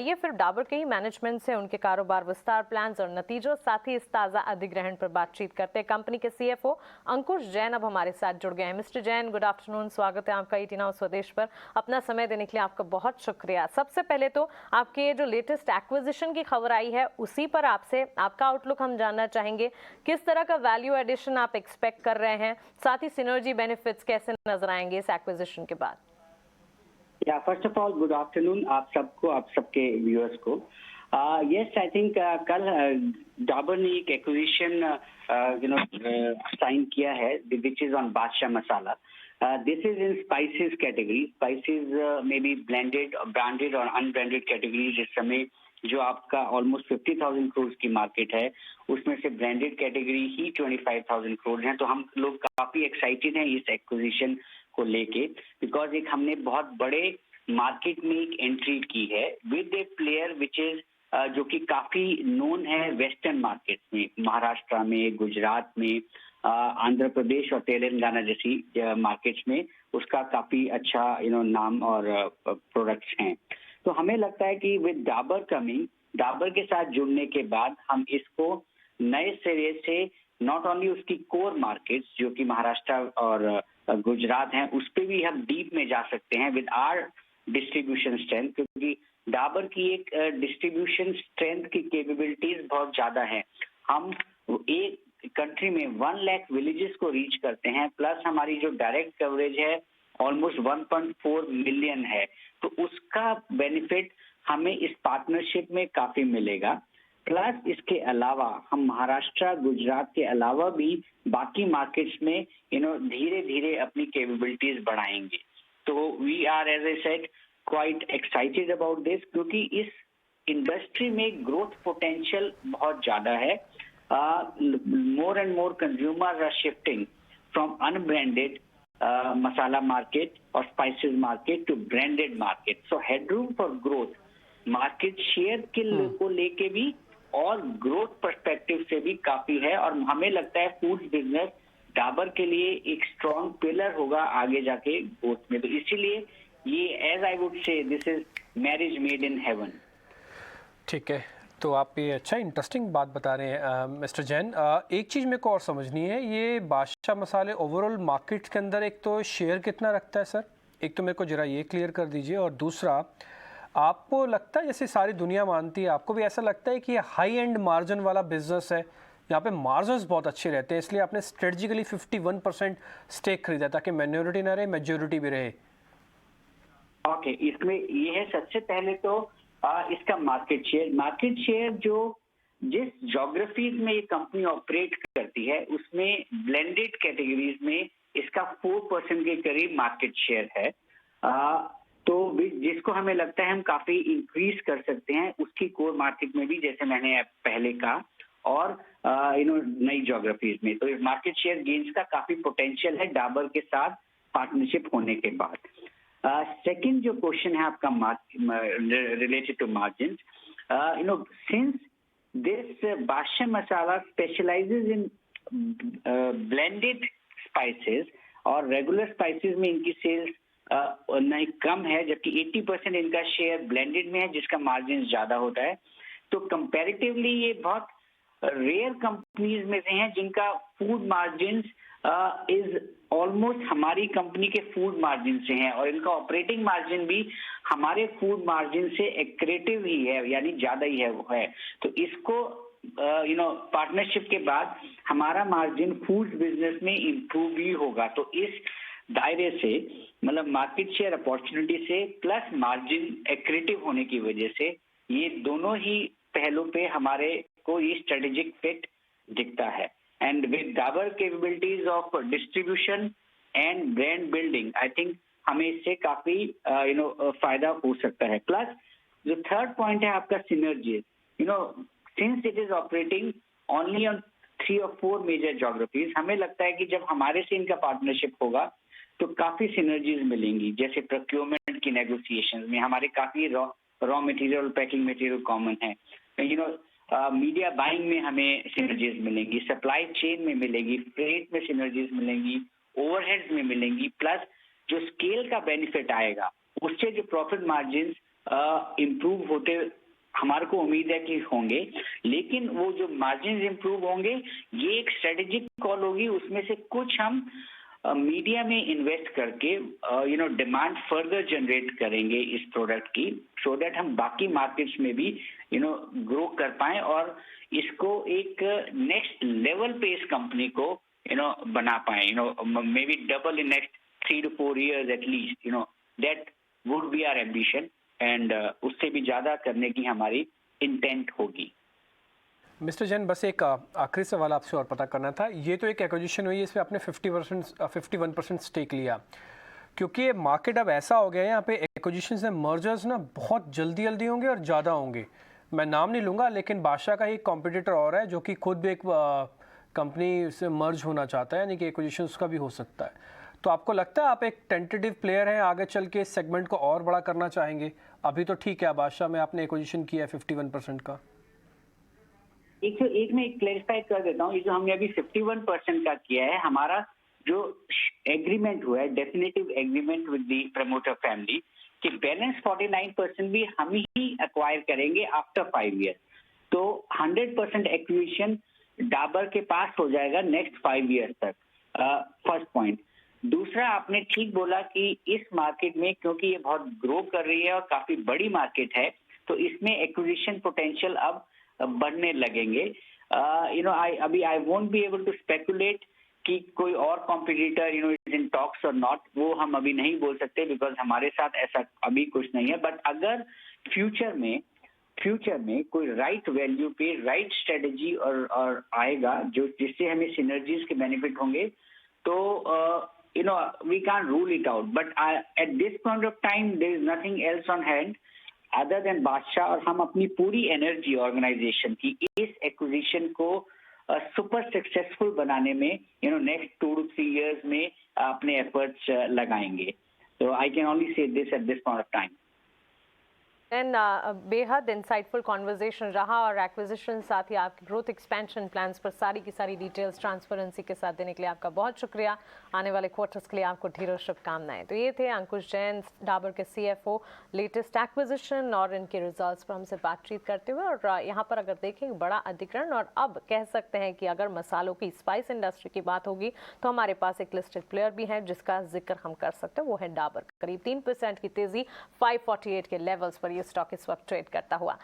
आइए फिर डाबर के ही मैनेजमेंट से उनके कारोबार विस्तार प्लान्स और नतीजों, साथ ही इस ताज़ा अधिग्रहण पर बातचीत करते हैं। कंपनी के CFO अंकुश जैन अब हमारे साथ जुड़ गए हैं। मिस्टर जैन, गुड आफ्टरनून, स्वागत है आपका ET नाउ स्वदेश पर। अपना समय देने के लिए आपका बहुत शुक्रिया। सबसे पहले तो आपके जो लेटेस्ट एक्विजिशन की खबर आई है उसी पर आपसे आपका आउटलुक हम जानना चाहेंगे। किस तरह का वैल्यू एडिशन आप एक्सपेक्ट कर रहे हैं, साथ ही सिनर्जी बेनिफिट्स कैसे नजर आएंगे इस एक्विजिशन के बाद? First of all good afternoon आप सबको, आप सबके व्यूअर्स को। यस, आई थिंक कल डाबर ने एक एक्विजिशन साइन किया है विच is on Badshah masala. This is in spices category. Spices में बी ब्लेंडेड, ब्रांडेड और अनब्रांडेड कैटेगरीज। इस समय जो आपका ऑलमोस्ट 50,000 करोड़ की मार्केट है उसमें से ब्रांडेड कैटेगरी ही 25,000 करोड़ है। तो हम लोग काफी एक्साइटेड हैं इस एक्विजिशन को लेके, बिकॉज एक हमने बहुत बड़े मार्केट में एक एंट्री की है with A player which is जो कि काफी नोन है वेस्टर्न मार्केट में, महाराष्ट्र में, गुजरात में, आंध्र प्रदेश और तेलंगाना जैसी मार्केट्स में उसका काफी अच्छा नाम और प्रोडक्ट्स हैं। तो हमें लगता है कि विद डाबर कमिंग, डाबर के साथ जुड़ने के बाद हम इसको नए सिरे से नॉट ओनली उसकी कोर मार्केट्स जो कि महाराष्ट्र और गुजरात हैं उस पर भी हम डीप में जा सकते हैं विद आर डिस्ट्रीब्यूशन स्ट्रेंथ, क्योंकि डाबर की एक डिस्ट्रीब्यूशन स्ट्रेंथ की कैपेबिलिटीज बहुत ज्यादा है। हम एक कंट्री में 1 लाख विलेजेस को रीच करते हैं, प्लस हमारी जो डायरेक्ट कवरेज है ऑलमोस्ट 1.4 मिलियन है। तो उसका बेनिफिट हमें इस पार्टनरशिप में काफी मिलेगा। प्लस इसके अलावा हम महाराष्ट्र, गुजरात के अलावा भी बाकी मार्केट्स में धीरे धीरे अपनी कैपेबिलिटीज बढ़ाएंगे। तो we are as I said quite excited about this, क्योंकि इस इंडस्ट्री में ग्रोथ पोटेंशियल बहुत ज्यादा है। More and more consumer are shifting from unbranded masala market और spices market to branded market. So headroom for growth market share को लेके भी और ग्रोथ पर्सपेक्टिव से भी काफी है। और हमें लगता है फूड बिजनेस डाबर के लिए एक स्ट्रॉन्ग पिलर होगा आगे जाके ग्रोथ में। तो इसीलिए ये as I would say this is marriage made in heaven. ठीक है, तो आप ये अच्छा इंटरेस्टिंग बात बता रहे हैं मिस्टर जैन। एक चीज़ मेरे को और समझनी है, ये बादशाह मसाले ओवरऑल मार्केट के अंदर एक तो शेयर कितना रखता है सर? एक तो मेरे को जरा ये क्लियर कर दीजिए। और दूसरा, आपको लगता है जैसे सारी दुनिया मानती है, आपको भी ऐसा लगता है कि ये हाई एंड मार्जिन वाला बिजनेस है, यहाँ पे मार्जिन्स बहुत अच्छे रहते हैं, इसलिए आपने स्ट्रेटजिकली 51% स्टेक खरीदा ताकि माइनॉरिटी ना रहे, मेजोरिटी भी रहे? ओके, इसमें ये है सबसे पहले तो इसका मार्केट शेयर जो जिस ज्योग्राफीज में ये कंपनी ऑपरेट करती है उसमें ब्लेंडेड कैटेगरीज में इसका 4% के करीब मार्केट शेयर है। तो जिसको हमें लगता है हम काफी इंक्रीज कर सकते हैं उसकी कोर मार्केट में भी, जैसे मैंने पहले कहा, और नई ज्योग्राफीज में। तो इस मार्केट शेयर गेन्स का काफी पोटेंशियल है डाबर के साथ पार्टनरशिप होने के बाद। सेकंड जो क्वेश्चन है आपका related to margin, since this Badshah Masala specializes in blended spices और रेगुलर स्पाइसेस में इनकी सेल्स नहीं कम है, जबकि 80% इनका शेयर ब्लेंडेड में है जिसका मार्जिन ज्यादा होता है। तो कंपैरेटिवली ये बहुत रेयर कंपनीज में से हैं जिनका फूड मार्जिन इज ऑलमोस्ट हमारी कंपनी के फूड मार्जिन से हैं, और इनका ऑपरेटिंग मार्जिन भी हमारे फूड मार्जिन से एक्रेटिव ही है, यानी ज्यादा ही है वो है। तो इसको पार्टनरशिप के बाद हमारा मार्जिन फूड बिजनेस में इम्प्रूव भी होगा। तो इस दायरे से मतलब मार्केट शेयर अपॉर्चुनिटी से प्लस मार्जिन एक्रेटिव होने की वजह से ये दोनों ही पहलू पे हमारे को ये स्ट्रेटेजिक फिट दिखता है। And with Dabur capabilities of distribution and brand building, I think हमें इससे काफी फायदा हो सकता है। प्लस जो थर्ड पॉइंट है आपका synergies, since it is operating only on 3 और 4 मेजर ज्योग्राफीज, हमें लगता है कि जब हमारे से इनका पार्टनरशिप होगा तो काफी सिनर्जीज मिलेंगी। जैसे प्रोक्योरमेंट की नेगोशिएशन में हमारे काफी raw material, packing material common है। मीडिया बाइंग में हमें सिनर्जीज मिलेंगी, सप्लाई चेन में मिलेगी, फ्रेट में सिनर्जीज मिलेंगी, ओवरहेड्स में मिलेंगी, प्लस जो स्केल का बेनिफिट आएगा उससे जो प्रॉफिट मार्जिन इम्प्रूव होते हमारे को उम्मीद है कि होंगे, लेकिन वो जो मार्जिन इम्प्रूव होंगे ये एक स्ट्रेटेजिक कॉल होगी। उसमें से कुछ हम मीडिया में इन्वेस्ट करके डिमांड फर्दर जनरेट करेंगे इस प्रोडक्ट की, सो दैट हम बाकी मार्केट्स में भी ग्रो कर पाएं और इसको एक नेक्स्ट लेवल पे इस कंपनी को बना पाए, may be double in next 3 to 4 years at least, that would be our ambition and उससे भी ज्यादा करने की हमारी इंटेंट होगी। मिस्टर जैन, बस एक आखिरी सवाल आपसे और पता करना था। ये तो एक एक्विजिशन हुई है, इसमें आपने 51% स्टेक लिया, क्योंकि ये मार्केट अब ऐसा हो गया है, यहाँ पे एक्विजिशंस एंड मर्जर्स ना बहुत जल्दी होंगे और ज़्यादा होंगे। मैं नाम नहीं लूँगा, लेकिन बादशाह का ही कॉम्पिटिटर और है जो कि खुद भी एक कंपनी से मर्ज होना चाहता है, यानी कि एक्विजिशन उसका भी हो सकता है। तो आपको लगता है आप एक टेंटेटिव प्लेयर हैं, आगे चल के इस सेगमेंट को और बड़ा करना चाहेंगे? अभी तो ठीक है, बादशाह में आपने एक्विजिशन किया है 51% का। एक मैं क्लैरिफाई कर देता हूँ, ये जो हमने अभी 51% का किया है, हमारा जो एग्रीमेंट हुआ है, definitive agreement with the promoter family, कि बैलेंस 49% भी हम ही एक्वायर करेंगे आफ्टर 5 years। तो 100% एक्विजिशन डाबर के पास हो जाएगा नेक्स्ट 5 years तक। First point. दूसरा, आपने ठीक बोला कि इस मार्केट में क्योंकि ये बहुत ग्रो कर रही है और काफी बड़ी मार्केट है, तो इसमें एक्विजिशन पोटेंशियल अब बढ़ने लगेंगे। I won't be able to speculate कि कोई और कॉम्पिटिटर इज इन टॉक्स और नॉट, वो हम अभी नहीं बोल सकते, बिकॉज हमारे साथ ऐसा अभी कुछ नहीं है। बट अगर फ्यूचर में कोई राइट वैल्यू पे राइट स्ट्रेटेजी और आएगा जो जिससे हमें सिनर्जीज के बेनिफिट होंगे, तो we can't rule it out, but at this point of time there is nothing else on hand other than बादशाह, और हम अपनी पूरी एनर्जी ऑर्गेनाइजेशन की इस एक्विजिशन को सुपर सक्सेसफुल बनाने में नेक्स्ट 2 to 3 years में अपने एफर्ट्स लगाएंगे। तो I can only say this at this point of time. And बेहद इंसाइटफुल कॉन्वर्जेशन रहा, और एक्विजिशन साथ ही आपके ग्रोथ एक्सपेंशन प्लान्स पर सारी की सारी डिटेल्स ट्रांसपेरेंसी के साथ देने के लिए आपका बहुत शुक्रिया। आने वाले क्वार्टर्स के लिए आपको ढेरों शुभकामनाएं। तो ये थे अंकुश जैन, डाबर के CFO, लेटेस्ट एक्विजिशन और इनके रिजल्ट्स पर हमसे बातचीत करते हुए। और यहाँ पर अगर देखें बड़ा अधिग्रहण, और अब कह सकते हैं कि अगर मसालों की स्पाइस इंडस्ट्री की बात होगी तो हमारे पास एक लिस्टेड प्लेयर भी है जिसका जिक्र हम कर सकते हैं, वो है डाबर। करीब 3% की तेजी 548 के लेवल्स पर ये स्टॉक इस वक्त ट्रेड करता हुआ।